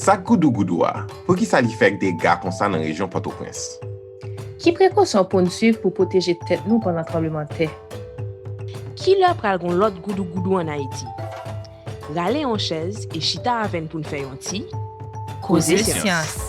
Sa goudou a, pou ki sa li fek de gars kon sa nan région Port-au-Prince? Qui précaution pour nous suivre pour protéger tête nous pendant tremblement de terre? Qui leur pral gon l'autre goudou en Haïti? Rale en chaise et chita aven pour nous faire un ti. Causer science.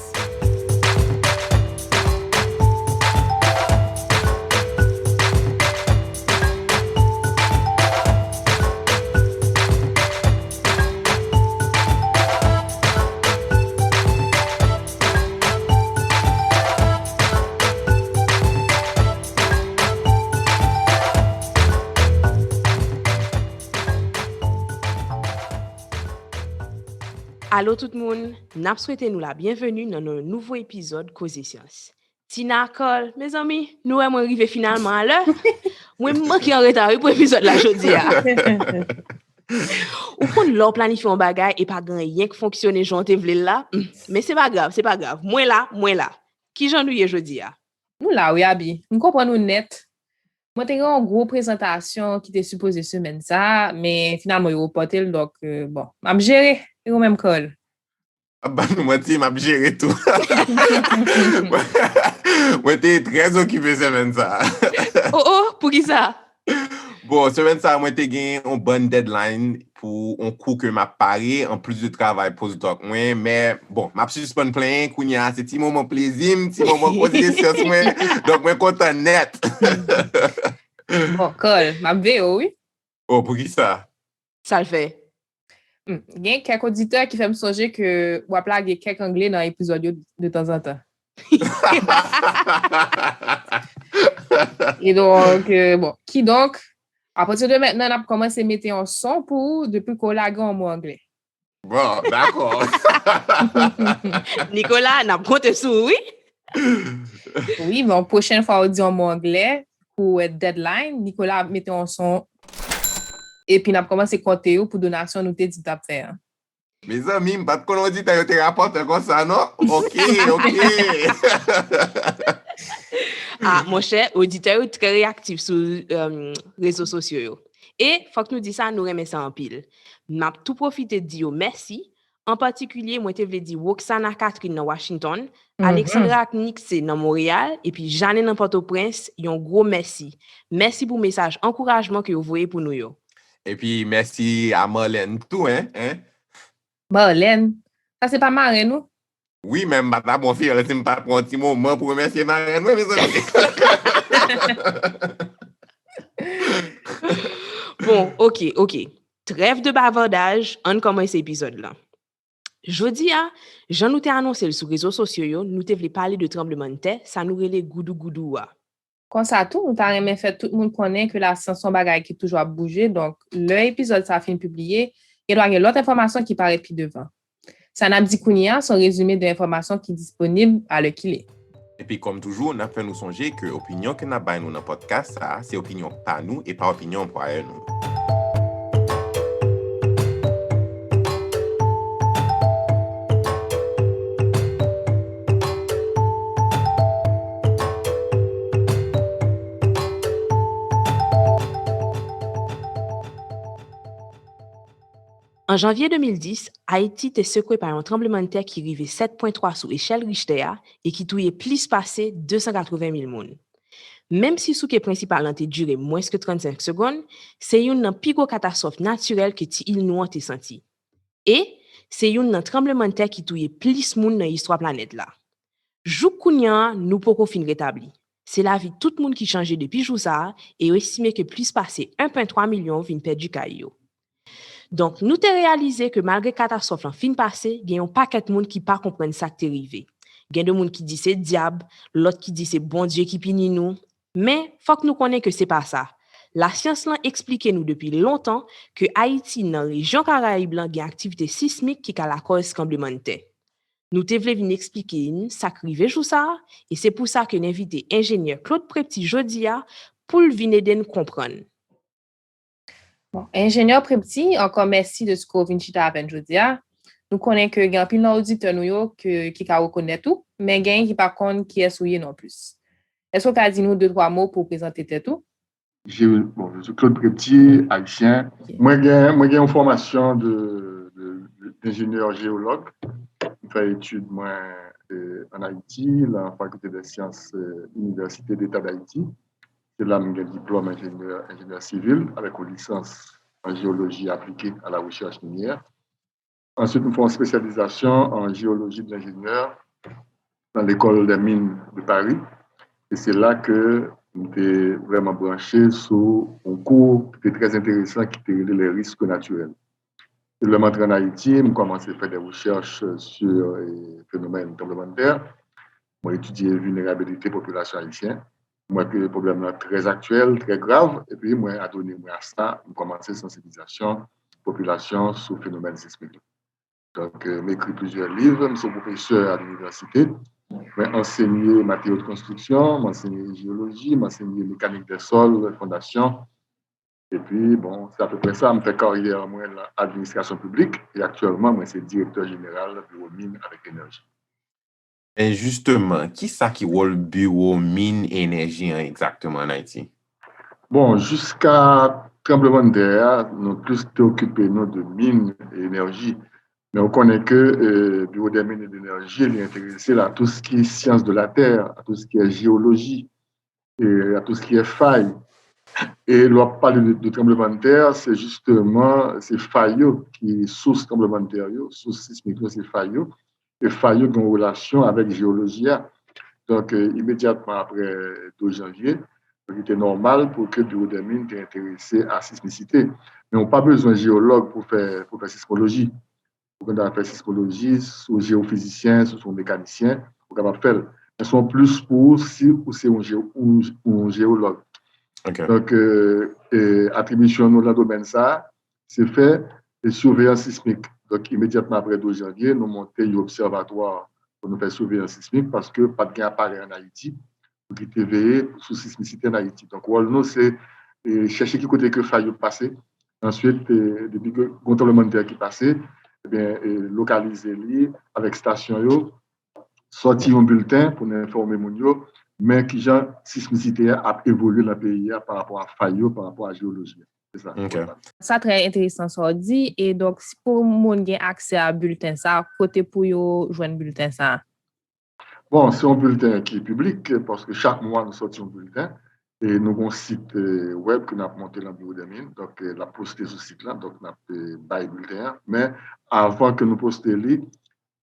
Allô tout le monde, n'a souhaité nous la bienvenue dans un nouveau épisode Causer Science. Tina Cole, mes amis, nous sommes arrivés finalement à l'heure. Moi, je manque en retard pour l'épisode là aujourd'hui. Ou qu'on leur planifie un bagage et pas rien qui fonctionne j'en voulais là. Mais c'est pas grave. Moi là. Qui j'en ai aujourd'hui? Nous là, oui, Abi. Nous comprenons net. Moi, j'ai une grosse présentation qui était supposée semaine ça, mais finalement, il a reporté, donc bon, m'a géré, et au même col. Bah, moi, m'a géré tout. Moi, t'es très occupé semaine ça. Oh, pour qui ça? Bon, semaine ça, moi, t'es gagné une bonne deadline pour un coup que m'a paré, en plus de travail pour toi. Moi, mais bon, m'a suspend plein, kounya, c'est petit moment plaisir, petit moment poser sur moi. Donc, moi, content net. Bon, col, m'a véo, oui. Oh, pour qui ça? Ça le fait. Il y a quelques auditeurs qui font me songer que ou appeler il y a quelques anglais dans l'épisode de temps en temps. Et donc, bon, qui donc, à partir de maintenant, on a commencé à mettre en son pour depuis qu'on l'a en mot anglais. Bon, d'accord. Nicolas, n'a compté sur oui? Oui, mais la prochaine fois, on dit en mot anglais pour deadline, Nicolas mettait en son. Et puis, on a commencé à compter pour donation, nous t'ai dit à faire. Mes amis, je ne sais pas qu'on dit que tu rapportes comme ça, non? OK. Ah, mon cher auditeur, très réactif sur réseaux sociaux. Et, faut que nous disions ça, nous remettons ça en pile. M'a tout profité de dire merci. En particulier, moi, je voulais dire Roxana Catherine dans Washington, Alexandra Nixé dans Montréal, et puis Jeanne dans Port-au-Prince, un gros merci. Merci pour le message encouragement que vous voyez pour nous. Yo. Et puis, merci à Marlène, tout, hein? Marlène, ça c'est pas marrant, nous? Oui, même madame, mon fils, elle ne pas prendre un petit moment pour remercier Marlène, oui, mes amis. Bon, OK. Trêve de bavardage, on commence l'épisode-là. Jeudi, Jean nous t'a annoncé sur les réseaux sociaux, nous t'ai voulu parler de tremblement de terre, ça nous relève goudou. Comme ça, tout, nous t'avons fait tout le monde connaît que la science son bagage qui toujours à bouger. Donc, l'épisode, ça a fini publié. Il doit y avoir l'autre information qui paraît plus devant. Ça n'a dit Kounia, son résumé de l'information qui est disponible à l'heure qu'il est. Et puis, comme toujours, on a fait nous songer que l'opinion que nous avons dans le podcast, ça, c'est opinion par nous et pas opinion pour nous. En janvier 2010, Haïti était secoué par un tremblement de terre qui arrivait 7.3 sous échelle Richter et qui touillait plus passé 280 000 personnes. Même si souke principal a duré moins que 35 secondes, c'est une plus grosse catastrophe naturelle que il nous a senti. Et c'est un tremblement de terre qui touillait plus monde dans l'histoire planète là. Jouk kounya nous pouvons fin rétabli. C'est la vie de tout le monde qui changeait depuis jour ça et estimé que plus passé 1.3 million vinn perdu caillou. Donc, nous t'ai réalisé que malgré catastrophe en fin passé, il y a un paquet de monde qui pas comprendre ça qui est arrivé. Il y a des monde qui dit c'est diable, l'autre qui dit c'est bon Dieu qui punit nous. Mais, faut que nous connaissions que c'est pas ça. La science l'a expliqué nous depuis longtemps que Haïti, dans la région Caraïbe, a une activité sismique qui a la cause tremblement de terre. Nous t'ai voulu venir expliquer ça qui arrive jour ça, et c'est pour ça que nous invité ingénieur Claude Prepti Jodia pour venir aider nous comprendre. Bon, ingénieur Prepti, encore merci de ce qu'on vient de avec Jodia. Nous connaissons que il y a plein d'auditeurs qui reconnaissent tout, mais il y a qui par contre qui est souillé non plus. Est-ce que tu as dit nous 2-3 mots pour présenter tout? Je suis Claude Prepti, haïtien. Okay. Moi, j'ai une formation d'ingénieur géologue. fait études moi, en Haïti, la faculté des sciences, Université d'État d'Haïti. C'est là que j'ai un diplôme ingénieur civil avec une licence en géologie appliquée à la recherche minière. Ensuite, nous faisons une spécialisation en géologie de l'ingénieur dans l'école des mines de Paris. Et c'est là que nous sommes vraiment branchés sur un cours qui était très intéressant qui était les risques naturels. Et le rentré en Haïti, je commencé à faire des recherches sur les phénomènes tremblements de terre. J'ai étudié la vulnérabilité de la population haïtienne. Moi, que le problème est très actuel, très grave. Et puis, moi, à donner à ça, j'ai commencé à sensibilisation population sur le phénomène sismique. Donc, j'ai écrit plusieurs livres, je suis professeur à l'université. J'ai enseigné matériaux de construction, j'ai enseigné géologie, j'ai enseigné mécanique des sols, fondation. Et puis, bon, c'est à peu près ça. Je fais carrière moi, dans l'administration publique. Et actuellement, moi, c'est directeur général du bureau mine avec énergie. Et justement, qui ça qui est le bureau mine et énergie exactement en Haïti? Bon, jusqu'à tremblement de terre, nous sommes plus occupés de mines et énergie. Mais on connaît que le bureau des mines et d'énergie est intéressé à tout ce qui est sciences de la terre, à tout ce qui est géologie, et à tout ce qui est failles. Et lorsqu'on parle de tremblement de terre, c'est justement ces failles qui sont source tremblement de terre, source sismique, c'est failles, et failles qui ont une relation avec la géologie. Donc, immédiatement après le 12 janvier, il était normal pour que le bureau des mines soit intéressé à la sismicité. Mais on n'a pas besoin de géologue pour faire sismologie. Pour qu'on faire sismologie, ou géophysicien, ou mécanicien, on est capable de faire. Elles sont plus pour si ou c'est un géologue. Okay. Donc, attribution dans le domaine ça, c'est fait de surveillance sismique. Donc, immédiatement après 12 janvier, nous montons un observatoire pour nous faire surveillance sismique parce que pas de gain appareil en Haïti pour qui veiller sur sismicité en Haïti. Donc, nous, c'est chercher qui côté que faille passer. Ensuite, depuis que le tremblement de terre qui passé, eh bien, localiser les avec station, sortir un bulletin pour nous informer mon mais qui genre sismicité a évolué dans le pays par rapport à faille, par rapport à la géologie. C'est ça. Okay. Ça très intéressant ça dit et donc si pour moun gen accès à bulletin ça côté pour yo joindre bulletin ça. Bon, c'est un bulletin qui est public parce que chaque mois nous sortons un bulletin et nous avons un site web que nous avons monté dans le bureau des mines, donc la posté sur ce site-là, donc nous avons bail bulletin. Mais avant que nous postions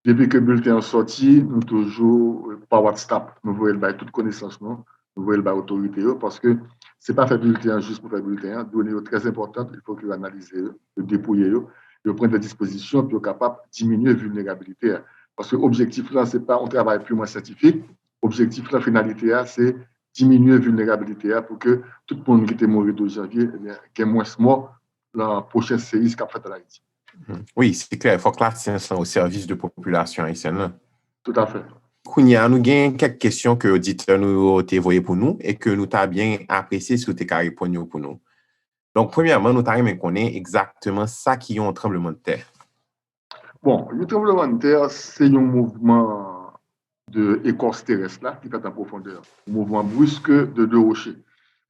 depuis que le bulletin est sorti, nous toujours par WhatsApp, nous voyons toute connaissance, nous voyons l'autorité parce que ce n'est pas faire bulletin juste pour faire bulletin, données très importantes, il faut que vous analysez, le dépouiller, et prendre des dispositions pour être capable de diminuer la vulnérabilité. Parce que l'objectif là, ce n'est pas un travail purement scientifique, l'objectif là, finalité, c'est diminuer la vulnérabilité pour que tout le monde qui était mort de janvier ait moins mort dans la prochaine série qu'a fait à l'Haïti. Oui, c'est clair. Il faut que la science soit au service de la population haïtienne. Tout à fait. Kounia, nous avons quelques questions que l'auditeurs nous ont envoyées pour nous et que nous avons bien apprécié si vous avez répondu pour nous. Donc, premièrement, nous avons connaître exactement ça qui est un tremblement de terre. Bon, le tremblement de terre, c'est un mouvement de écorce terrestre là, qui fait en profondeur. Un mouvement brusque de deux rochers.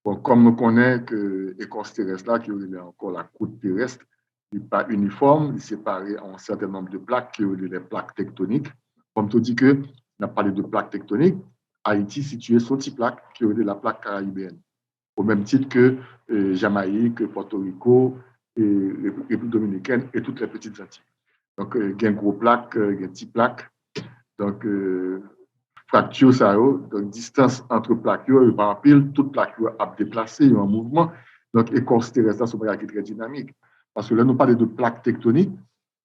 Bon, comme nous connaissons que l'écorce terrestre là, qui est encore la croûte terrestre, n'est pas uniforme, il est séparé en un certain nombre de plaques qui sont les plaques tectoniques. Comme tu dis que, on a parlé de plaques tectoniques, Haïti situé sur une plaque qui est la plaque caribéenne. Au même titre que Jamaïque, Porto Rico, et République dominicaine et toutes les petites Antilles. Donc, il y a une grosse plaque, il y a une petite plaque. Donc, fracture, ça, donc distance entre plaques, il y a en pile, toute plaque a déplacé, il y a un mouvement. Donc, écorce terrestre, c'est un très dynamique. Parce que là, nous parlons de plaques tectoniques,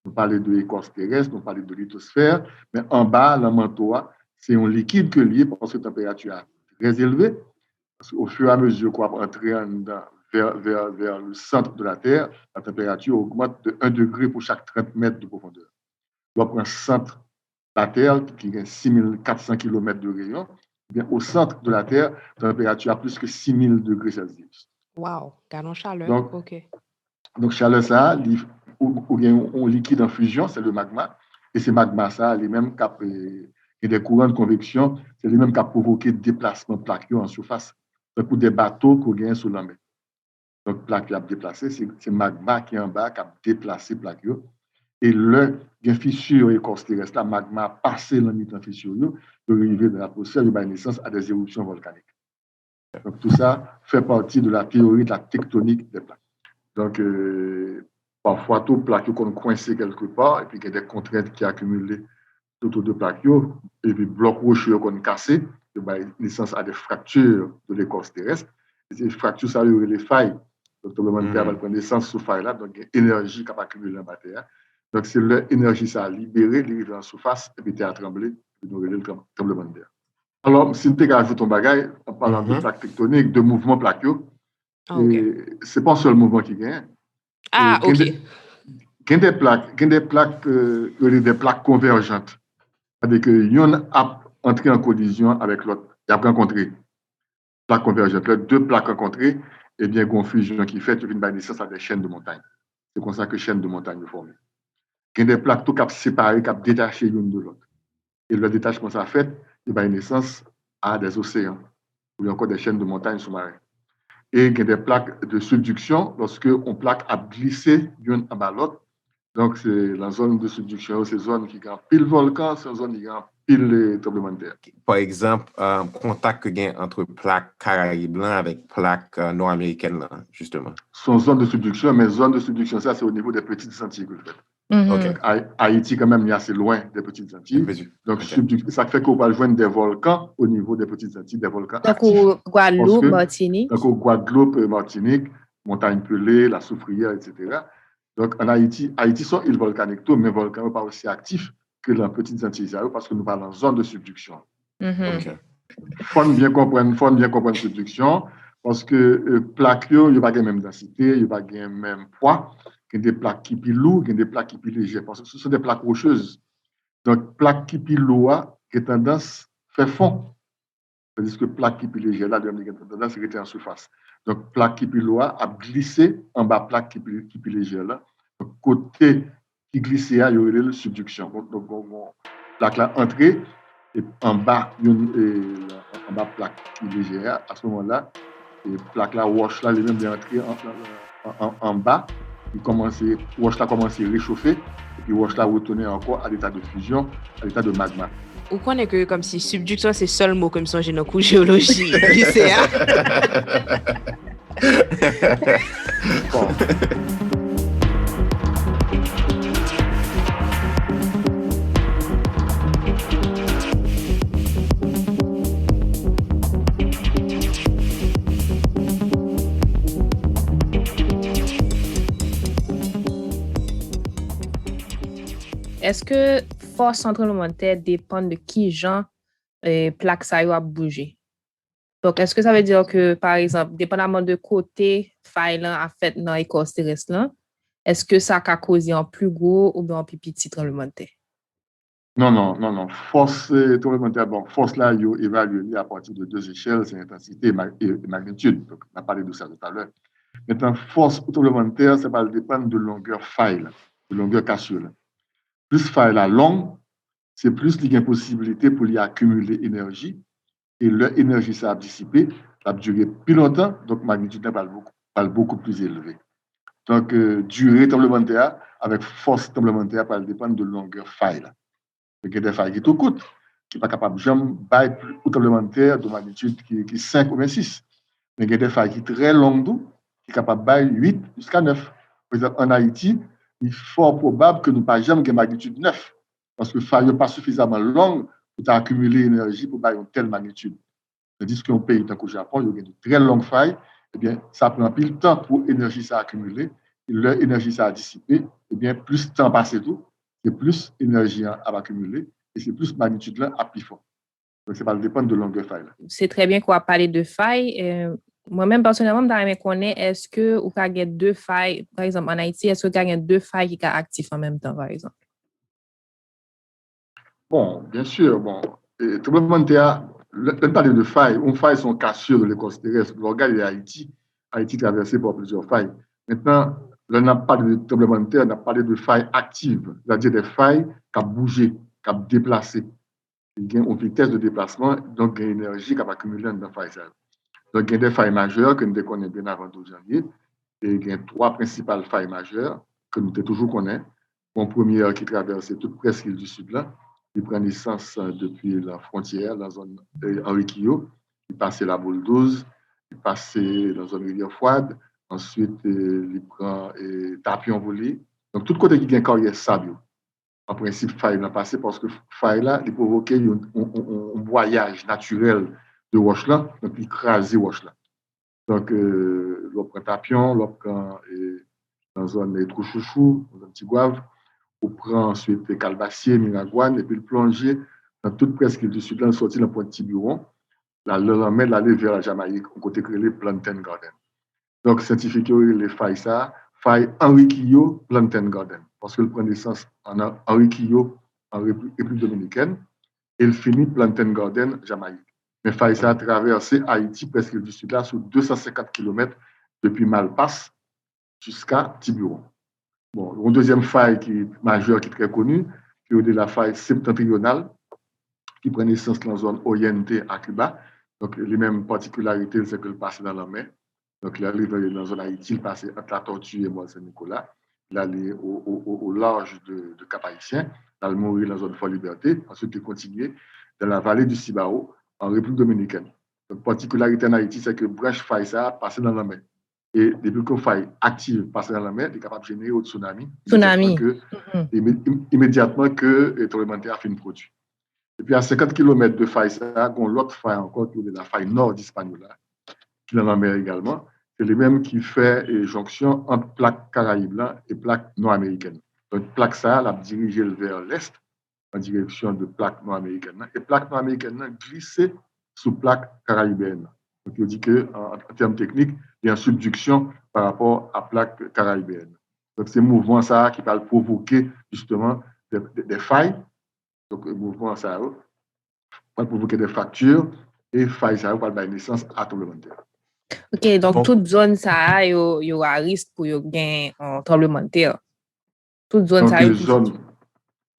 nous parlons de écorce terrestre, nous parlons de lithosphère, mais en bas, le manteau, c'est un liquide que lié parce que la température est très élevée. Parce qu'au fur et à mesure qu'on va entrer vers le centre de la Terre, la température augmente de 1 degré pour chaque 30 mètres de profondeur. On prend le centre de la Terre, qui est 6400 km de rayon. Bien, au centre de la Terre, la température a plus que 6000 degrés Celsius. Wow, gardons chaleur. Donc, OK. donc chaleur, ça, ou bien on liquide en fusion, c'est le magma. Et ces magmas, ça, les mêmes cap, et des courants de convection, c'est les mêmes qui provoqué déplacement plaqué en surface. Donc, pour des bateaux qu'on gagne sur la mer. Donc, plaque qui a déplacé, c'est magma qui est en bas qui a déplacé plaque. et le gen fissure écorce terrestre, la magma passé dans le fissure, de arriver dans l'atmosphère, de donner naissance à des éruptions volcaniques. Donc, tout ça fait partie de la théorie de la tectonique des plaques. Donc, parfois, tout plaque qu'on coincé quelque part, et puis il y a des contraintes qui accumulées autour de plaques, et puis blocs rocheux qu'on cassé, de naissance à des fractures de l'écorce terrestre. Et ces fractures, ça y les failles. Donc, tremblement de terre va prendre naissance sous faille là, donc il y a énergie qui va accumuler en terre. Donc, c'est l'énergie, ça a libéré, libéré en surface, et puis terre a tremblé, et puis nous le tremblement de terre. Alors, si tu ajoutes ton bagage, en parlant de plaques tectoniques, de mouvements plaqueux, c'est pas un seul mouvement qui gagne. Ah, ok. Il y a des plaques convergentes. C'est-à-dire que l'une a entré en collision avec l'autre. Il a rencontré plaques convergentes. Les deux plaques rencontrées, et bien, confusion qui fait une naissance à des chaînes de montagne. C'est comme ça que chaînes de montagne sont formées. Il y a des plaques tout cap séparées, cap détachées l'une de l'autre. Et le détachement, ça fait, il y a naissance à des océans, ou encore des chaînes de montagnes sous-marines. Et il y a des plaques de subduction, lorsque on plaque à glisser l'une en bas l'autre. Donc, c'est la zone de subduction, c'est la zone qui a pile volcan, c'est la zone qui a pile tremblement de terre. Par exemple, contact que gagne entre plaques Caraïbes avec plaques nord-américaines, justement. Son zone de subduction, mais zone de subduction, ça, c'est au niveau des petites Antilles que je fais. Okay. Haïti, quand même, il est assez loin des petites Antilles. Donc, ça fait qu'on va joindre des volcans au niveau des petites Antilles, des volcans actifs. Donc, au Guadeloupe, Martinique. Donc, au Guadeloupe, Martinique, Montagne Pelée, la Soufrière, etc. Donc, en Haïti sont îles volcaniques, mais volcans pas aussi actifs que les petites Antilles, parce que nous parlons en zone de subduction. Okay. Faut bien comprendre subduction, parce que plaques, il n'y a pas la même densité, il n'y a pas le même poids. Il y a des plaques qui sont lourdes, il y a des plaques qui sont légères, parce que ce sont des plaques rocheuses. Donc, plaques qui sont lourdes, qui ont tendance à faire fond. C'est-à-dire que plaques qui sont légères, là, il y a tendance à rester en surface. Donc, plaques qui sont lourdes, à glisser en bas plaques qui sont légères, là. Donc, côté qui glisse, il y a une subduction. Donc, plaque là, entrée, et en bas, plaque qui est légère, à ce moment-là, et plaque là, wash là, les mêmes bien entrées en bas. Wash là commence à réchauffer, et puis wash là retourner encore à l'état de fusion, à l'état de magma. Ou connaît que comme si subduction c'est seul mot comme ça j'ai dans cours géologie lycéen. Bon. Est-ce que force tremblement de terre dépend de qui genre plaque ça a bougé? Donc, est-ce que ça veut dire que, par exemple, dépendamment de côté faille là a fait dans l'écorce terrestre là, est-ce que ça a causé un plus gros ou bien un plus petit tremblement de terre? Non. Force tremblement de terre, force là, il est évalué à partir de deux échelles, c'est intensité et magnitude. Donc, on a parlé de ça tout à l'heure. Maintenant, force tremblement de terre, ça va dépendre de longueur faille, de longueur cassure. Plus faille la longue, c'est plus il y a une possibilité pour y accumuler énergie et l'énergie ça a dissipé, ça a duré plus longtemps, donc magnitude va beaucoup plus élevée. Donc, durée tremblement de terre avec force tremblement de terre va dépendre de longueur faille. Il y a des failles qui tout coûtent, qui ne sont pas capables de jamais bailler pour tremblement de terre de magnitude qui 5 ou 6. Mais il y a des failles qui sont très longues, qui sont capables de bailler 8 jusqu'à 9. Par exemple, en Haïti, il est fort probable que nous ne pas jamais de magnitude 9. Parce que les failles n'est pas suffisamment longue pour accumuler l'énergie pour bailler une telle magnitude. Tandis qu'un pays comme le Japon, il y a de très longues failles, eh bien, ça prend plus de temps pour l'énergie ça accumuler, et l'énergie ça a dissipé, eh bien, plus de temps passe tout, et plus d'énergie à accumuler, et c'est plus magnitude là à plus fort. Donc, ça va dépendre de longueur faille. C'est très bien qu'on va parler de failles. Moi-même, personnellement, je connais, est-ce que vous avez deux failles, par exemple, en Haïti, est-ce que vous avez deux failles qui sont actives en même temps, par exemple? Bon, bien sûr. Tremblement de terre, on parle de failles. Une faille sont cassures de l'écorce terrestre. L'organe est Haïti. Haïti traversé par plusieurs failles. Maintenant, là, on n'a pas de tremblement de terre, on a parlé de failles actives, c'est-à-dire des failles qui ont bougé, qui ont déplacé. Il y a une vitesse de déplacement, donc il y a une énergie qui a accumulé dans la faille. Donc, il y a des failles majeures que nous connaissons bien avant 12 janvier. Et il y a trois principales failles majeures que nous toujours connaissons. Mon premier qui traversait toute presqu'île du Sud là. Il prend naissance depuis la frontière, dans la zone Henri-Quillot. Il passait la boule 12, il passait dans la zone rivière froide. Ensuite, il prend Tapion-Volé. Donc, tout côté qui vient carrière sable. En principe, faille l'a passé parce que faille là, il provoquait un voyage naturel de roche là, donc il crasait roche là. Donc, l'on prend Tapion, l'on prend dans la zone des Trou-Chouchou, dans un petit Gouave. On prend ensuite Calbassier, Miragouane, et puis le plonger dans toute presqu'île du Sud, là, sorti dans le point de Tiburon, là, le lendemain, l'aller vers la Jamaïque, au côté créé Plantain Garden. Donc, scientifiques, les failles ça, faille Henri Quillot, Plantain Garden, parce qu'elle prend naissance en Henri Quillot, en République dominicaine, et elle finit Plantain Garden, Jamaïque. Mais faille ça a traversé Haïti, presqu'île du Sud, là, sur 250 km depuis Malpasse jusqu'à Tiburon. Bon, une deuxième faille qui est majeure, qui est très connue, qui est la faille septentrionale, qui prend naissance dans la zone orientée à Cuba. Donc, les mêmes particularités, c'est qu'elle passe dans la mer. Donc, là, il est dans la zone Haïti, il passe entre la Tortue et Mont-Saint-Nicolas. Là, il est au large de Cap-Haïtien. Là, il mourit dans la zone Fort-Liberté. Ensuite, il continue dans la vallée du Cibao, en République dominicaine. Donc, particularité en Haïti, c'est que branche faille ça passe dans la mer. Et depuis qu'on faille active passer dans la mer, il est capable de générer un tsunami. Tsunami. Immédiatement que le tremblement de terre a fait une produit. Et puis à 50 km de faille, ça, on l'autre faille encore, qui est la faille nord d'Hispaniola, qui est dans la mer également. C'est les mêmes qui fait jonction entre plaque caraïbe et plaque nord-américaine. Donc plaque ça, elle a dirigé vers l'est en direction de plaque nord-américaine. Et plaque nord-américaine glissée sous plaque caraïbienne. Donc, il dit qu'en termes techniques, il y a une subduction par rapport à plaque caraïbienne. Donc, c'est mouvement ça qui va provoquer justement des failles. Donc, le mouvement ça va provoquer des fractures et failles ça va donner naissance à tremblement de terre. OK, donc toute zone ça il y aura risque pour gagner un tremblement de terre. Toute zone ça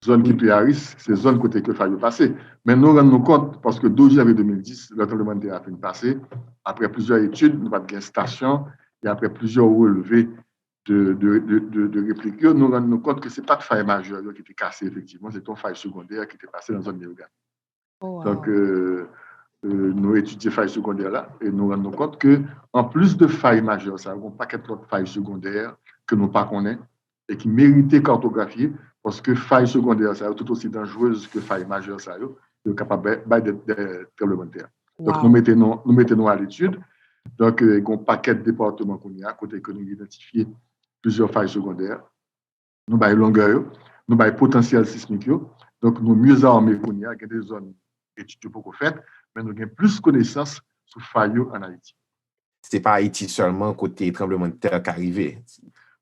zone qui est à risque, c'est zone côté que faille passer. Mais nous rendons compte, parce que 12 janvier 2010, le tremblement de terre a fait passer. Après plusieurs études, nous avons une station, et après plusieurs relevés de répliques, nous rendons compte que ce n'est pas de faille majeure qui était cassée, effectivement, c'est une faille secondaire qui était passée dans la zone Méogan. Oh, wow. Donc, nous étudions failles secondaires là, et nous rendons compte qu'en plus de failles majeures, ça a un paquet d'autres failles secondaires que nous ne connaissons pas et qui méritaient cartographier. Parce que faille secondaire, ça est tout aussi dangereuse que faille majeure, ça est capable de tremblement de terre. Donc, nous mettons à l'étude. Donc, il y a un paquet de départements qu'on a, à côté que nous identifions plusieurs failles secondaires. Nous avons longueur, nous avons potentiel sismique. Donc, nous mieux armés qu'on a, il y a des zones étudiées pour qu'on fasse, mais nous avons plus de connaissances sur failles en Haïti. Ce n'est pas Haïti seulement côté tremblement de terre qui arrive.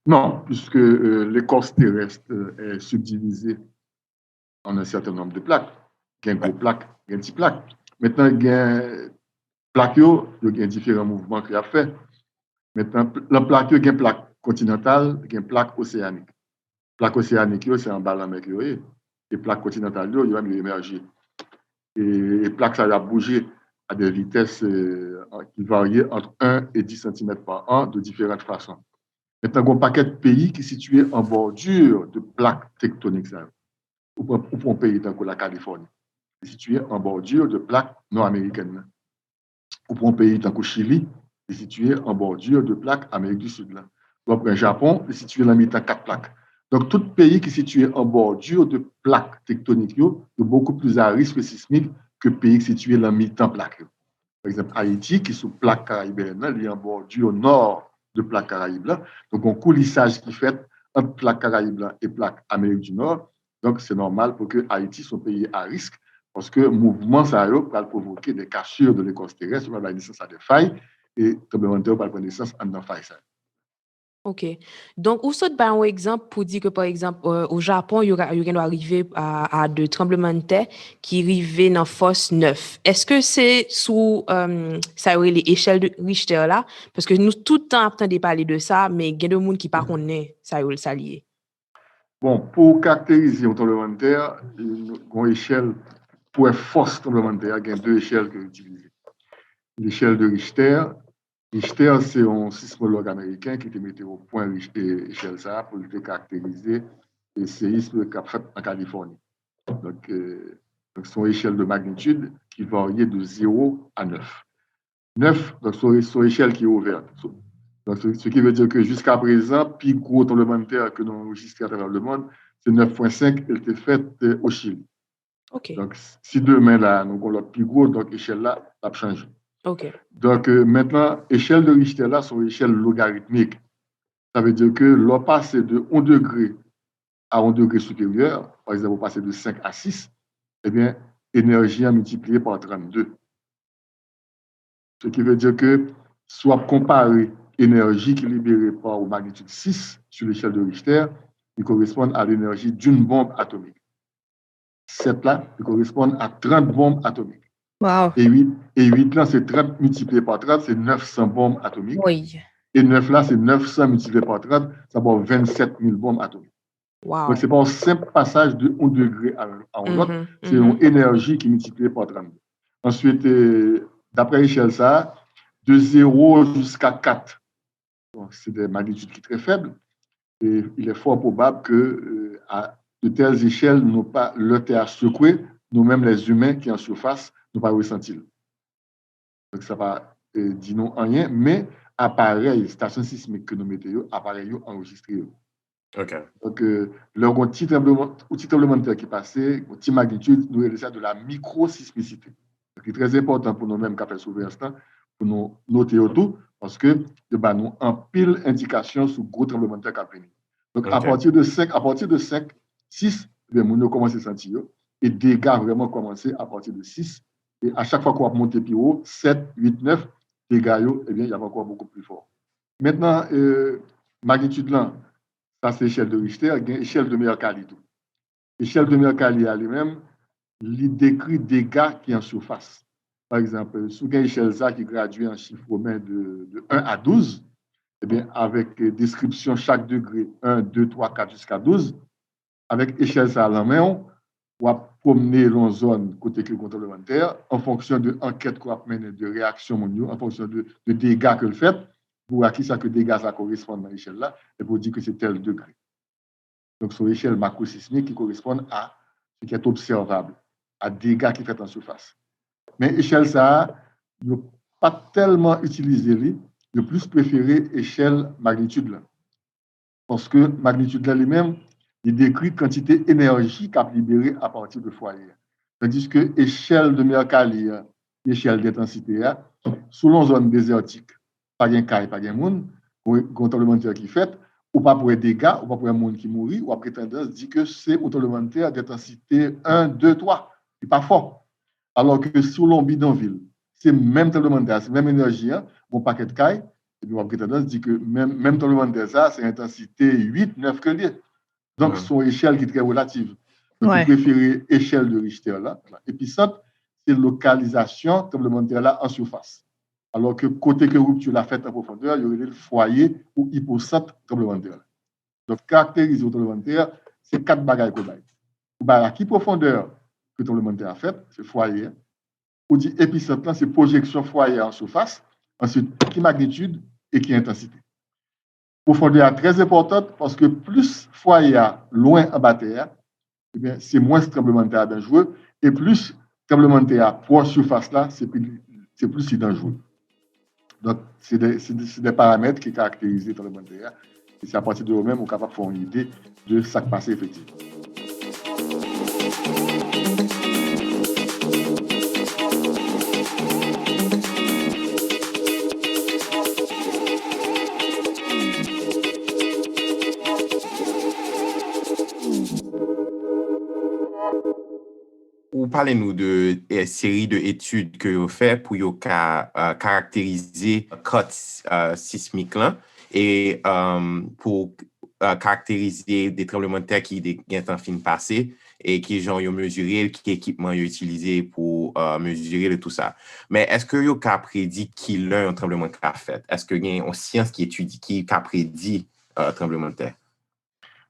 Non, puisque l'écorce terrestre est subdivisée en un certain nombre de plaques. Il y a une grosse plaque, il y a une petite plaque. Maintenant, il y a une plaque, il y a différents mouvements qu'il a fait. Maintenant, la plaque, il y a une plaque continentale, il y a une plaque océanique. La plaque océanique, c'est en bas de la mer. Et plaque continentale, il y a émergé. Et les plaques, ça a bougé à des vitesses qui varient entre 1 et 10 cm par an de différentes façons. Maintenant, il y a un paquet de pays qui sont situés en bordure de plaques tectoniques. Ou pour un pays tant que la Californie, qui est situé en bordure de plaques nord-américaines. Ou pour un pays tant que Chili, qui est situé en bordure de plaques Amérique du Sud. Ou pour un Japon, qui est situé dans mi-temps 4 plaques. Donc, tout pays qui est situé en bordure de plaques tectoniques est beaucoup plus à risque sismique que le pays qui est situé dans mi-temps plaques. Par exemple, Haïti, qui est sous plaque caraïbienne, il est en bordure nord de plaque caraïbe. Donc, un coulissage qui fait entre plaque caraïbe et plaque Amérique du Nord. Donc, c'est normal pour que Haïti soit pays à risque parce que le mouvement, ça va provoquer des cassures de l'écorce terrestre, ça va naissance à des failles et tremblement de terre va prendre naissance à des failles. OK. Donc, où saute un exemple pour dire que, par exemple, au Japon, il y aura arriver à de tremblements de terre qui arrivent dans force 9. Est-ce que c'est sous ça aurait les échelles de Richter là? Parce que nous, tout le temps, attendons parler de ça, mais il y a des gens qui ne connaissent pas ça aurait ça lié. Bon, pour caractériser un tremblement de terre, une échelle pour une force tremblement de terre, il y a deux échelles que j'utilise. L'échelle de Richter. Richter, c'est un sismologue américain qui était mis au point l'échelle ça pour le caractériser et séisme qu'a fait en Californie. Donc, son échelle de magnitude qui variait de 0 à 9. 9, donc son échelle qui est ouverte. Donc, ce qui veut dire que jusqu'à présent, plus gros tremblement de terre que nous avons enregistré à travers le monde, c'est 9,5, elle était faite au Chili. OK. Donc, si demain, là, nous avons le plus gros, donc l'échelle là, ça a changé. OK. Donc, maintenant, l'échelle de Richter là, c'est une échelle logarithmique. Ça veut dire que l'on passe de 1 degré à 1 degré supérieur, par exemple, on passe de 5 à 6, eh bien, énergie multipliée par 32. Ce qui veut dire que, soit comparer énergie qui est libérée par magnitude 6 sur l'échelle de Richter, il correspond à l'énergie d'une bombe atomique. 7 là, il correspond à 30 bombes atomiques. Wow. Et 8 là, c'est 30 multiplié par 30, c'est 900 bombes atomiques. Oui. Et 9 là, c'est 900 multiplié par 30, ça va 27 000 bombes atomiques. Wow. Donc, ce n'est pas un simple passage de 1 degré à un autre, c'est une énergie qui est multipliée par 32. Ensuite, d'après l'échelle ça, de 0 jusqu'à 4, donc c'est des magnitudes qui sont très faibles, et il est fort probable que à de telles échelles n'ont pas le terre secoué, nous-mêmes les humains qui en surface n'ont pas ressenti. Donc ça va dire non rien, mais appareil, station sismique que nous mettons, appareil enregistré. OK. Donc, leur petit tremblement de terre qui passait, une petite magnitude, nous avons ça de la micro-sismicité. C'est très important pour nous-mêmes, qui fait sauver l'instant, pour nous noter tout, parce que nous en pile indication sur gros tremblement de terre qui a venu. Donc, à partir de 5, 6, nous commençons à sentir, et dégâts vraiment commencé à partir de 6. Et à chaque fois qu'on va monter plus haut, 7, 8, 9, dégâts, eh bien, il y a encore beaucoup plus fort. Maintenant, magnitude là, ça c'est l'échelle de Richter, il y a l'échelle de Mercalli. L'échelle de Mercalli elle-même, il décrit des dégâts qui sont en surface. Par exemple, sous une échelle qui graduée en chiffre romain de 1 à 12, eh bien, avec description chaque degré 1, 2, 3, 4 jusqu'à 12, avec échelle ça à la main, on va promener dans zone côté que contrôle de terre en fonction de l'enquête qu'on va mener, de réaction mondiale, en fonction de dégâts que le fait, pour à qui ça que dégâts ça correspond dans l'échelle là, et pour dire que c'est tel degré. Donc, c'est l'échelle macrosismique qui correspond à ce qui est observable, à dégâts qui fait en surface. Mais l'échelle ça, n'a pas tellement utilisé, le plus préféré échelle magnitude là. Parce que magnitude là lui-même, il décrit quantité d'énergie qu'a libérée à partir de foyer. Tandis que échelle de Mercalli, échelle d'intensité, selon zone désertique, pas de caille, pas de monde, un tremblement de terre qui fait, ou pas pour des dégâts, ou pas pour un monde qui mourit, ou après tendance dit que c'est un tremblement de terre d'intensité 1, 2, 3, et pas fort. Alors que selon bidonville, c'est même tremblement de terre, c'est même énergie, bon paquet de caille, et puis après tendance dit que même tremblement de terre, ça, c'est intensité 8, 9 que lié. Donc, son échelle qui est très relative. Donc, il préfère échelle de Richter là. Épicentre, c'est localisation tremblement de terre là en surface. Alors que côté que rupture l'a fait en profondeur, il y aurait le foyer ou hypocentre tremblement de terre. Donc, caractériser le tremblement de terre, c'est 4 bagages qu'on a. À qui profondeur que le tremblement de terre a fait, c'est foyer. On dit épicentre, c'est projection foyer en surface. Ensuite, qui magnitude et qui intensité. Profondeur est très importante parce que plus foyer loin en bas terre, eh bien, c'est moins tremblement de terre dangereux et plus tremblement de terre proche surface là, c'est plus dangereux. Donc, c'est des paramètres qui caractérisent le tremblement de terre. Et c'est à partir de eux-mêmes qu'on est capable de faire une idée de ce qui passe effectivement. Ou parlez-nous de série d'études que vous faites pour caractériser cote sismique là et pour caractériser des tremblements de terre qui sont en fin passé et qui gens ont mesuré, qui équipement ont utilisé pour mesurer tout ça. Mais est-ce que vous avez prédit qu'il y a un tremblement de terre fait? Est-ce qu'il y a une science qui étudie, qui a prédit un tremblement de terre?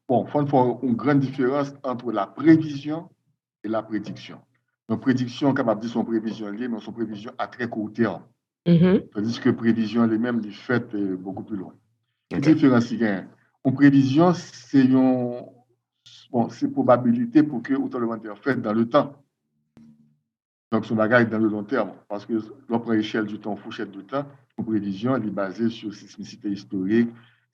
Bon, il faut faire une grande différence entre la prévision et la prédiction. Donc, prédiction, capable de dire son prévision liée, mais son prévision à très court terme. Tandis que prévision elle-même, les fait beaucoup plus loin. La différence, c'est qu'une prévision, c'est une bon, c'est probabilité pour que le tremblement de terre fait dans le temps. Donc, son bagage dans le long terme. Parce que l'autre échelle du temps, fourchette de temps, une prévision, elle est basée sur sismicité historique,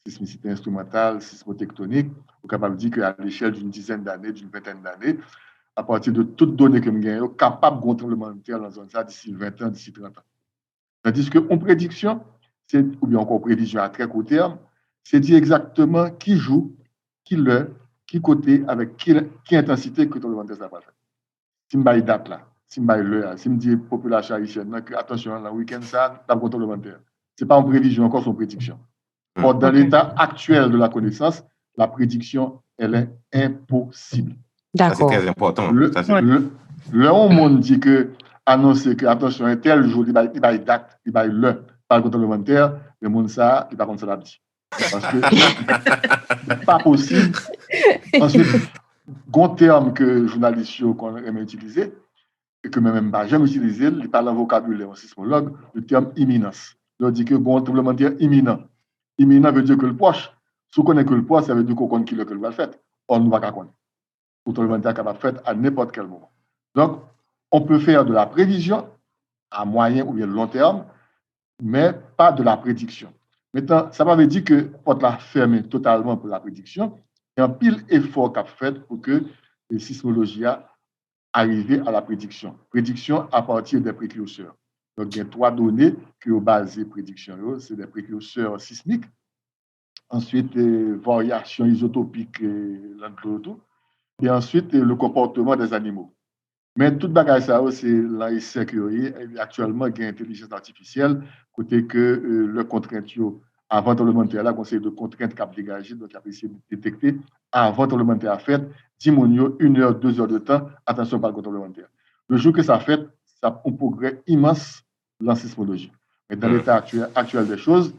sismicité instrumentale, sismotectonique. On est capable de dire qu'à l'échelle d'une dizaine d'années, d'une vingtaine d'années, à partir de toutes données que nous avons, capable de tremblement de terre dans la zone ça d'ici 20 ans, d'ici 30 ans. Tandis qu'en prédiction, ou bien encore prévision à très court terme, c'est dire exactement qui joue, qui l'heure, qui côté, avec qui intensité que le tremblement de terre va faire. Si je me date là, si je me l'heure, si je me dis population haïtienne, que attention, le week-end ça, dans le tremblement de terre. Ce n'est pas en prévision, encore son prédiction. Or, dans l'état actuel de la connaissance, la prédiction, elle est impossible. Ça, c'est très important. Le monde dit que, annoncer que, attention, un tel jour, il va date, il va l'heure, par le tremblement de terre, le monde ça, il va comme ça l'a dit. Parce que c'est pas possible. Ensuite, un terme que les journalistes aiment utiliser, et que même pas jamais utilisé, il parle en vocabulaire, en sismologue, le terme imminence. Il dit que bon tremblement de terre imminent. Imminent veut dire que le proche. Si on connaît que le proche, ça veut dire qu'on connaît qui le va faire. On ne va pas connaître. Le tremblement de terre capable de faire à n'importe quel moment. Donc, on peut faire de la prévision à moyen ou bien long terme, mais pas de la prédiction. Maintenant, ça veut dire que on la fermer totalement pour la prédiction. Il y a un pile effort qu'a fait pour que les sismologies arrivent à la prédiction. Prédiction à partir des précurseurs. Donc, il y a 3 données qui ont basé prédiction. C'est des précurseurs sismiques. Ensuite, variations isotopiques l'un de l'autre. Et ensuite, le comportement des animaux. Mais tout bagage ça, c'est l'essai actuellement, il y a l'intelligence artificielle, côté que le contrainte, avant le tremblement de terre, là, conseil de contrainte cap dégagé, donc il a essayé de détecter avant le tremblement de terre à fait, 10 monio, 1 heure, 2 heures de temps, attention par le tremblement de terre. Le jour que ça fait, ça a un progrès immense dans la sismologie. Mais dans l'état actuel des choses,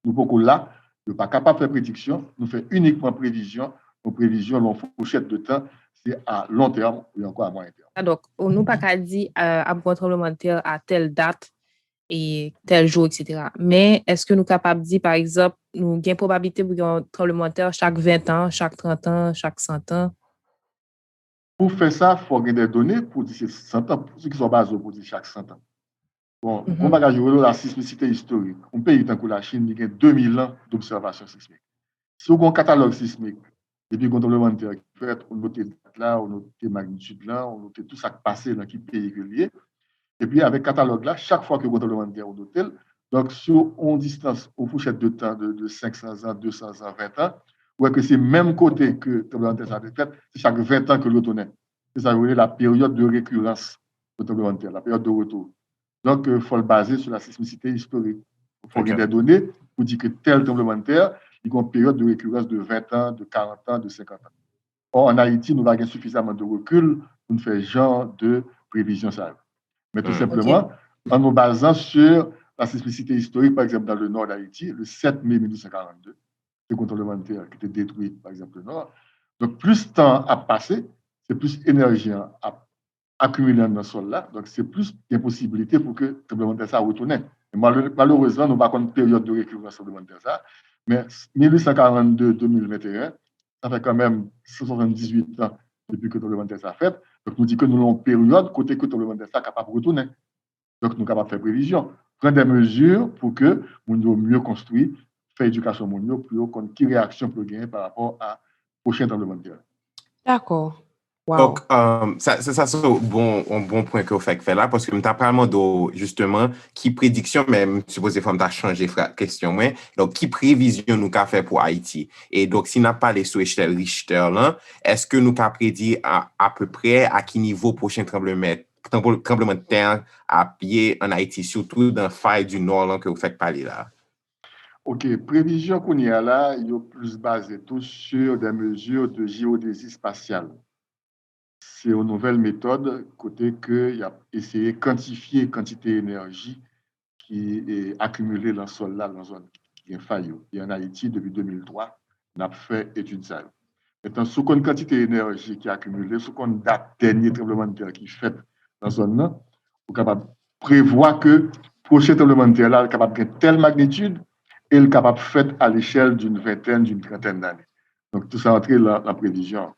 nous beaucoup là, nous ne sommes pas capables de faire prédiction, nous faisons uniquement prévision, nos prévisions, l'on fourchette de temps, c'est à long terme ou encore à moyen terme. Donc, on nous pas qu'à dire à un tremblement de terre à telle date et tel jour, etc. Mais est-ce que nous sommes capables de dire, par exemple, nous avons une probabilité pour un tremblement de terre chaque 20 ans, chaque 30 ans, chaque 100 ans? Pour faire ça, il faut avoir des données pour dire 100 ans, pour ceux qui sont basés pour dire chaque 100 ans. Bon, on va regarder la sismicité historique. Un pays tant que la Chine, il y a 2000 ans d'observation sismique. Si on a un catalogue sismique, depuis le tremblement de terre qui fait, on note là, on note magnitude là, on note tout ça qui passe dans qui pays lié. Et puis avec catalogue là, chaque fois que le tremblement de terre on note, donc sur une distance, une fourchette de temps de 500 ans, 200 ans, 20 ans, ouais que c'est même côté que le tremblement de terre a fait, c'est chaque 20 ans que l'on tourne. C'est ça, vous voyez la période de récurrence du tremblement de terre, la période de retour. Donc, il faut le baser sur la sismicité historique. Il faut des données pour dire que tel tremblement de terre, il y a une période de récurrence de 20 ans, de 40 ans, de 50 ans. Or, en Haïti, nous avons suffisamment de recul pour nous faire genre de prévision. Ça. Mais tout simplement, en nous basant sur la sismicité historique, par exemple, dans le nord d'Haïti, le 7 mai 1942, c'est le tremblement de terre qui était détruit, par exemple, le nord. Donc, plus de temps a passé, c'est plus énergie à accumuler dans le sol là. Donc, c'est plus de possibilités pour que le tremblement de terre ça retourne. Malheureusement, nous n'avons pas une période de récurrence sur le tremblement de terre ça. Mais 1842-2021, ça fait quand même 78 ans depuis que le tremblement de terre ça fait. Donc, nous disons que nous avons une période côté que le tremblement de terre ça est capable de retourner. Donc, nous sommes capables de faire prévision. Prendre des mesures pour que nous soyons mieux construits, faire éducation mondiale, pour qu'on ait une réaction pour gagner par rapport à prochain tremblement de terre. D'accord. Wow. Donc, ça c'est un bon point que vous faites là, parce que je t'ai parlé de, justement, qui prédiction, même, supposé que tu changer la question, donc, qui prévision nous qu'a fait pour Haïti? Et donc, si nous n'avons pas les sous échelle Richter, là, est-ce que nous avons prédit à peu près à quel niveau prochain tremblement de terre à pied en Haïti, surtout dans la faille du Nord là, que vous faites parler là? OK, prévision qu'on y a là, il est plus basé tout sur des mesures de géodésie spatiale. C'est une nouvelle méthode, côté qu'il a essayé de quantifier la quantité d'énergie qui est accumulée dans le sol là, dans la zone qui est faillie. Et en Haïti, depuis 2003, on a fait étude ça. Maintenant, sous une quantité d'énergie qui est accumulée, sous une date dernier tremblement de terre qui est fait dans la zone là, on est capable de prévoir que le prochain tremblement de terre là est capable de telle magnitude et est capable de faire à l'échelle d'une vingtaine, d'une trentaine d'années. Donc, tout ça entre dans la prévision.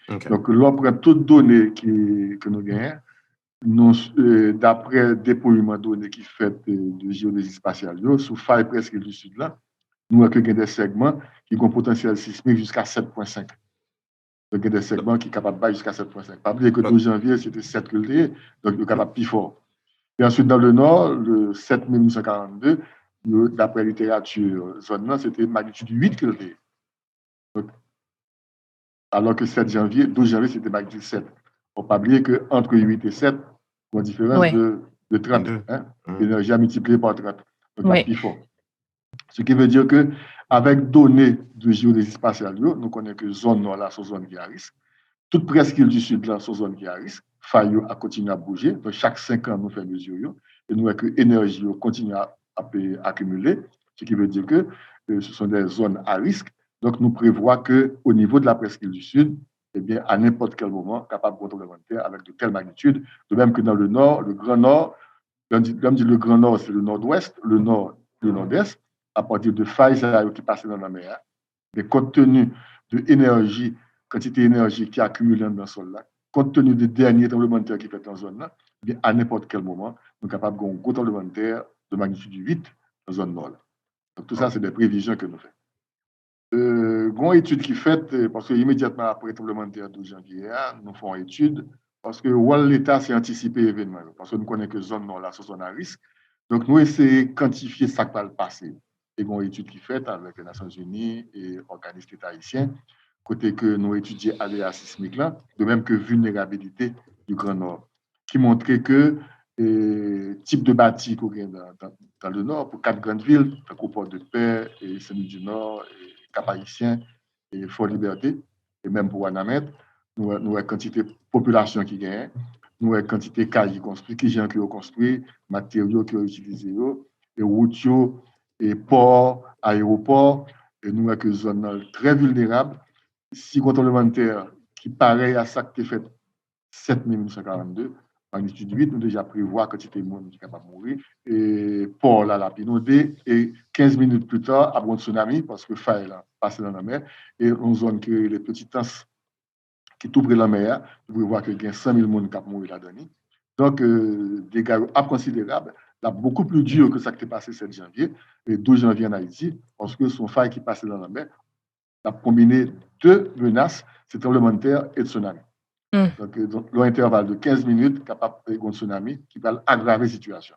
OK. Donc, l'on prend toutes données que nous gagnons, d'après déploiement de données qui fait de géodésie spatiale, sous faille presque du sud là, nous avons des segments qui ont un potentiel sismique jusqu'à 7,5. Donc, il y a des segments qui sont capables de battre jusqu'à 7,5. Pas oublier que le 12 janvier, c'était 7 km, donc il est capable plus fort. Et ensuite, dans le nord, le 7142, d'après la littérature zone là, c'était magnitude 8 km. Donc, alors que 7 janvier, 12 janvier, c'était magnitude 7. Il ne faut pas oublier qu'entre 8 et 7, il y a une différence Ouais. de 30. Hein? L'énergie a multiplié par 30. Donc, Ouais. c'est plus fort. Ce qui veut dire qu'avec données de géodésie spatiale, nous connaissons que zone nord là, c'est zone qui est à risque. Toute presqu'île du sud là, c'est zone qui est à risque. Faille a continué à bouger. Donc, chaque 5 ans, nous faisons mesure. Et nous voyons que l'énergie continue à accumuler. Ce qui veut dire que ce sont des zones à risque. Donc, nous prévoyons qu'au niveau de la presqu'île du sud, eh bien, à n'importe quel moment, capable de tremblement de terre avec de telles magnitudes. De même que dans le nord, le grand nord, le grand nord, c'est le nord-ouest, le nord, le nord-est, à partir de failles qui passent dans la mer. Mais compte tenu de l'énergie, quantité d'énergie qui est accumulée dans le sol là, compte tenu des derniers tremblements de terre qui fait dans la zone là, eh bien, à n'importe quel moment, nous sommes capables d'avoir un gros tremblement de terre de magnitude 8 dans la zone nord. Là. Donc, tout ça, c'est des prévisions que nous faisons. Une étude qui est faite, parce que immédiatement après le tremblement de terre de janvier, nous faisons une étude, parce que l'État s'est anticipé l'événement, parce que nous connaissons que zone nord là, c'est zone à risque. Donc, nous essayons de quantifier ce qui va le passer. Et une étude qui est faite avec les Nations Unies et l'organisme État haïtien, côté que nous étudions aléas sismiques là, de même que vulnérabilité du Grand Nord, qui montrait que type de bâti qu'on a dans le Nord, pour 4 grandes villes, le Port de Paix, et Saint-Denis du Nord, et Cap-Haïtien, et Fort-Liberté, et même pour Wanamet, nous avons une quantité de population qui gagne, nous avons une quantité de cas qui construit, qui gens qui ont construit, matériaux qui ont utilisé, et routes, et ports, aéroports, et nous avons une zone très vulnérable. Si le tremblement de terre qui pareil à ça qui est fait 7 1942, magnitude 8, nous déjà prévoit quantité de monde qui est capable de mourir. Et port là, la inondé, et 15 minutes plus tard, après un tsunami, parce que faille là, passé dans la mer, et une zone qui est les petites tasses qui tout près de la mer, vous pouvez voir qu'il y a 100 000 personnes qui ont mouru là-dedans. Donc, des dégâts considérables, là, beaucoup plus dur que ça qui est passé le 7 janvier, et 12 janvier en Haïti, parce que son faille qui passait dans la mer, a combiné deux menaces, c'est tremblement de terre et tsunami. Donc, l'intervalle de 15 minutes, capable de faire un tsunami qui va aggraver la situation.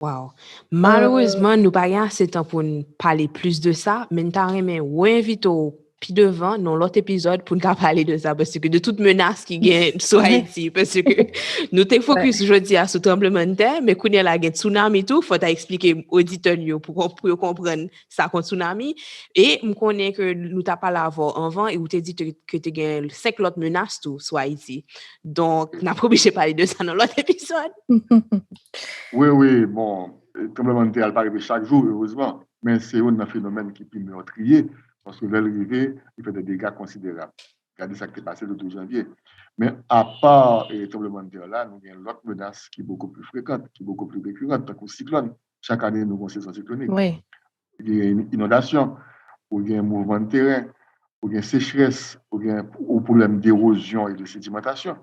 Wow. Malheureusement, nous n'avons pas assez de temps pour nous parler plus de ça, mais nous avons invité puis devant dans l'autre épisode pour nous parler de ça, parce que de toute menace qui gagne sur Haïti, parce que nous t'es focus aujourd'hui sur le tremblement de terre, mais quand il y a la tsunami tout, faut expliquer aux auditeurs pour comprendre ça contre tsunami. Et nous connaissons que nous t'as parlé avant et où t'es dit que tu gagnes 5 autres menaces tout sur Haïti. Donc, nous n'avons pas obligé de parler de ça dans l'autre épisode. Oui, bon, le tremblement de terre n'est pas arrivé chaque jour, heureusement, mais c'est un phénomène qui est plus meurtrier, parce que l'arrivée, il fait des dégâts considérables. Regardez ça qui est passé le 12 janvier. Mais à part le tremblement de terre là, nous avons l'autre menace qui est beaucoup plus fréquente, qui est beaucoup plus récurrente, donc le cyclone. Chaque année, nous avons une saison cyclonique. Oui. Il y a une inondation, il y a un mouvement de terrain, il y a une sécheresse, il y a un problème d'érosion et de sédimentation.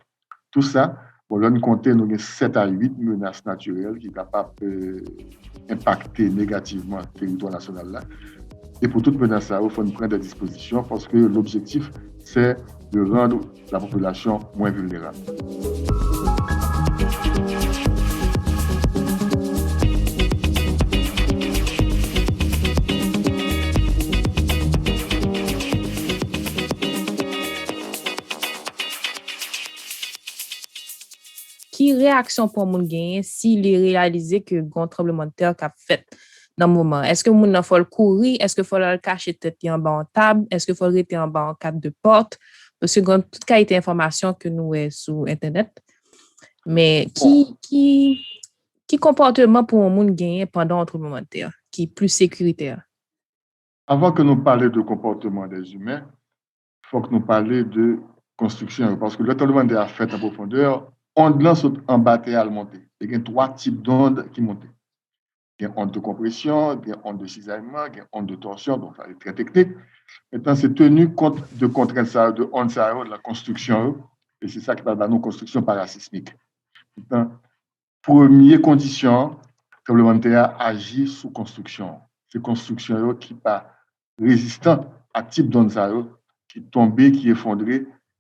Tout ça, bon, là, nous comptons nous 7 à 8 menaces naturelles qui sont capables d'impacter négativement le territoire national. Là. Et pour toute menace, il faut prendre des dispositions parce que l'objectif, c'est de rendre la population moins vulnérable. Qui réaction pour moun gagner s'il est réalisé que un tremblement de terre qu'a fait dans le moment? Est-ce que moun faut le courir? Est-ce que faut le cacher tête en bas en table? Est-ce que faut le rester en bas en cadre de porte? Parce que toute qualité d'information que nous est sur internet. Mais qui comportement pour un moun gagner pendant un tremblement de terre qui est plus sécuritaire? Avant que nous parlions de comportement des humains, il faut que nous parlions de construction parce que le tremblement de terre a fait en profondeur. Ondes là sont en bas et à monter. Il y a 3 types d'ondes qui montent. il y a onde de compression, il y a onde de cisaillement, il y a onde de torsion, donc ça est très technique. Maintenant, c'est tenu compte de contraintes ça, de ondes ça, de la construction, et c'est ça qui parle de la non-construction parasismique. Maintenant, première condition, le tremblement de terre agit sous construction. C'est construction qui n'est pas résistante à type d'onde ça, qui tombe, qui effondre,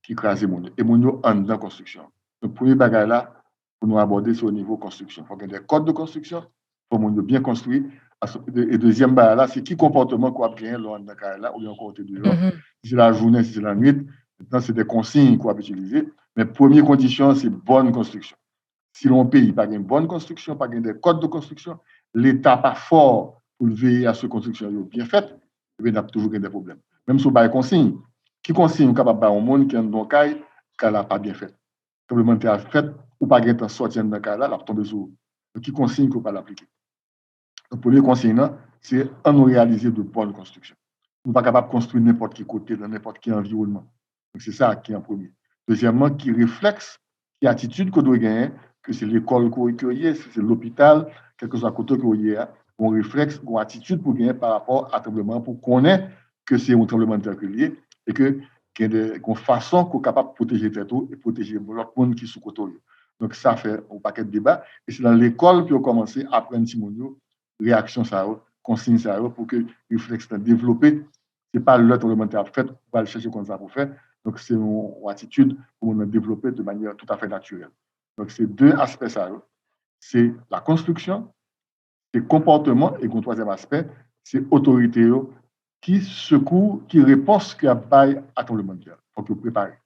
qui crase les monde. Et mon en dans construction. Le premier bagage là, pour nous aborder, c'est au niveau construction. Il faut qu'il y ait des codes de construction, il faut bien construire. Et deuxième bagage là, c'est qui comportement qu'on a gagné dans le cas là, ou bien encore de gens. Si c'est la journée, si c'est la nuit, maintenant c'est des consignes qu'on va utiliser. Mais première condition, c'est bonne construction. Si l'on pays pas une bonne construction, pas des codes de construction, l'État pas fort pour veiller à ce que la construction est bien faite, il y a toujours des problèmes. Même si on a des consignes, qui consigne capable de monde qui est dans le cas qu'elle n'a pas bien fait. Simplement, tu as fait ou pas de temps sortir dans le cas là, la tombe sur qui consigne qu'on ne peut pas l'appliquer. Le premier consigne, c'est en réaliser de bonnes constructions. On n'est pas capable de construire n'importe quel côté, dans n'importe quel environnement. Donc, c'est ça qui est en premier. Deuxièmement, qui réflexe, qui attitude qu'on doit gagner, que c'est l'école qu'on y c'est l'hôpital, quel que soit le côté qu'on y est, on réflexe, on attitude pour gagner par rapport à tremblement, pour connaître que c'est un tremblement de terre lié et qu'il y a une façon qu'on est capable de protéger les et protéger l'autre monde qui est sous côté. Donc, ça fait un paquet de débats. Et c'est dans l'école qu'on commence à apprendre Simonio, réaction ça, consigne ça, pour que le réflexe soit développé. Ce n'est pas le tremblement de terre fait, on va le chercher comme ça pour faire. Donc, c'est une attitude qu'on a développée de manière tout à fait naturelle. Donc, c'est deux aspects ça. C'est la construction, c'est comportement, et le troisième aspect, c'est autorité qui secoue, qui répond ce qu'il y a à tremblement de terre. Il faut que vous préparez.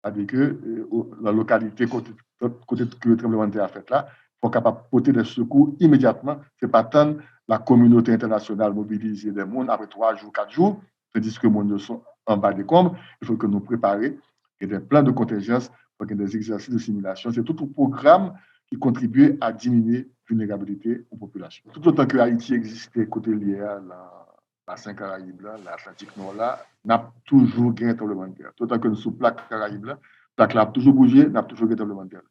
C'est-à-dire que la localité côté que le tremblement de terre a fait là, il faut capable de porter des secours immédiatement. Ce n'est pas tant la communauté internationale mobiliser des mondes après 3 jours, 4 jours, tandis que les mondes sont en bas des combes. Il faut que nous préparions. Il y a des plans de contingence, il faut qu'il y ait des exercices de simulation. C'est tout un programme qui contribue à diminuer la vulnérabilité aux populations. Tout autant que Haïti existait côté lié à la Saint-Caraïbe, l'Atlantique Nord, là, n'a toujours gagné un tremblement de terre. Tout autant que nous sous plaque Caraïbe, la plaque là a toujours bougé, n'a toujours gagné un tremblement de terre.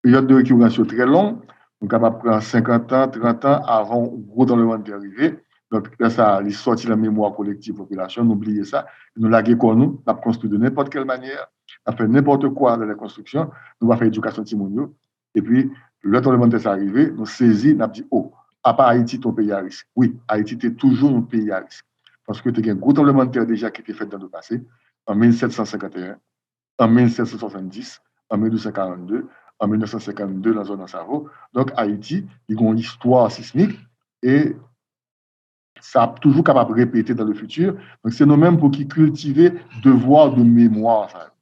Période de récupération très longue, donc capable de prendre 50 ans, 30 ans avant le gros tremblement de terre arrivé. Donc, là, ça, il sortit la mémoire collective de la population, n'oubliez ça. Nous laguer comme nous, on a construit de n'importe quelle manière, on a fait n'importe quoi dans la construction, nous avons fait éducation timonio, et puis, le tremblement de terre est arrivé, nous saisi, nous avons dit, oh, à part Haïti, ton pays à risque. Oui, Haïti était toujours un pays à risque. Parce que tu as un gros tremblement de terre déjà qui était fait dans le passé, en 1751, en 1770, en 1242, en 1952 dans la zone de Savo. Donc, Haïti, ils ont une histoire sismique et ça a toujours capable de répéter dans le futur. Donc, c'est nous-mêmes pour qui cultiver devoir de mémoire.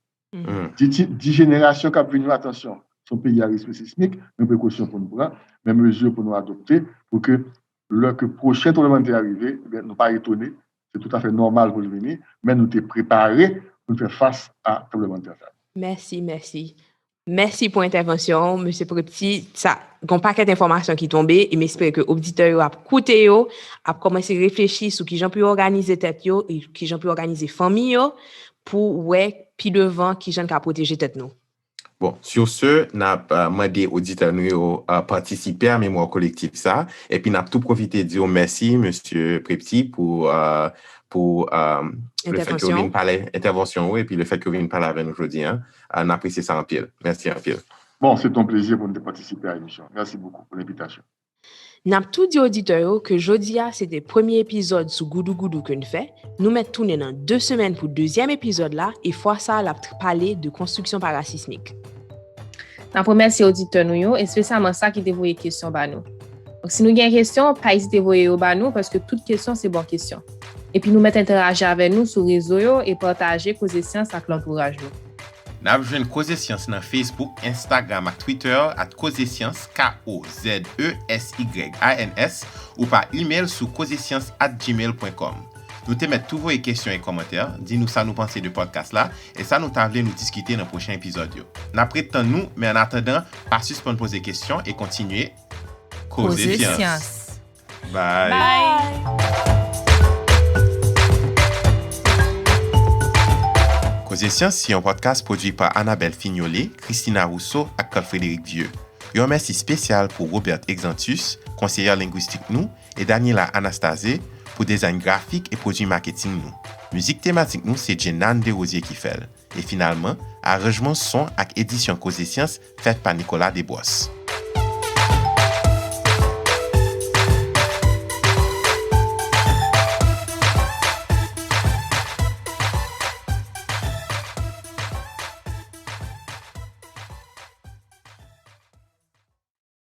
10 générations qui ont venu, attention, son pays à risque sismique, même précautions pour nous prendre, même mesures pour nous adopter, pour que le prochain tremblement de terre arrive, nous ne sommes pas étonnés, c'est tout à fait normal pour le venir, mais nous sommes préparés pour faire face à tremblement de terre. Merci. Merci pour l'intervention, M. Prepti. Ça, il y a un paquet d'informations qui tombent et j'espère que l'auditeur a écouté, a commencé à réfléchir sur qui j'en peux organiser tête et qui j'en peux organiser famille pour puis devant qui j'en peux protéger tête nous. Bon, sur ce, n'a demandé aux auditeurs à participer à mémoire collective ça et puis n'a tout profité de dire merci monsieur Prepti pour le fait que vous venez parler intervention et puis le fait que vous venez parler avec nous aujourd'hui on apprécie ça en pile. Merci en pile. Bon, c'est un plaisir pour nous de participer à l'émission. Merci beaucoup pour l'invitation. N'a tout dit auditeurs que jeudi c'était le premier épisode sur Goudou Goudou que nous fait. Nous mettons tourner dans 2 semaines pour le deuxième épisode là et fois ça la parler de construction parasismique. N'a remercie auditeurs nous et spécialement ça qui te voyer question ba nous. Donc si nous avons une question, pas hésiter à voyer au ba nous parce que toute question c'est bonne question. Et puis nous mettre interagir avec nous sur réseau et partager Causer Science avec l'entourage nous. N'a joindre Causer Science dans Facebook, Instagram et Twitter @Causer Science KOZESYANS ou par email sur causerscience@gmail.com. Nous te mettons tous vos questions et commentaires, dis-nous ça nous pensez de podcast là et ça nous t'envoie nous discuter dans le prochain épisode. N'après temps nous, mais en attendant, pas suspendre poser questions et continuer Causer Science. Bye. Causer Science, c'est un podcast produit par Annabelle Fignolet, Christina Rousseau et Frédéric Vieux. Un merci spécial pour Robert Exantus, conseillère linguistique nous, et Daniela Anastase pour design graphique et produit marketing nous. Musique thématique nous, c'est Jenan Desrosiers qui fait. Et finalement, arrangement son avec édition Cause et Sciences faite par Nicolas Desbois.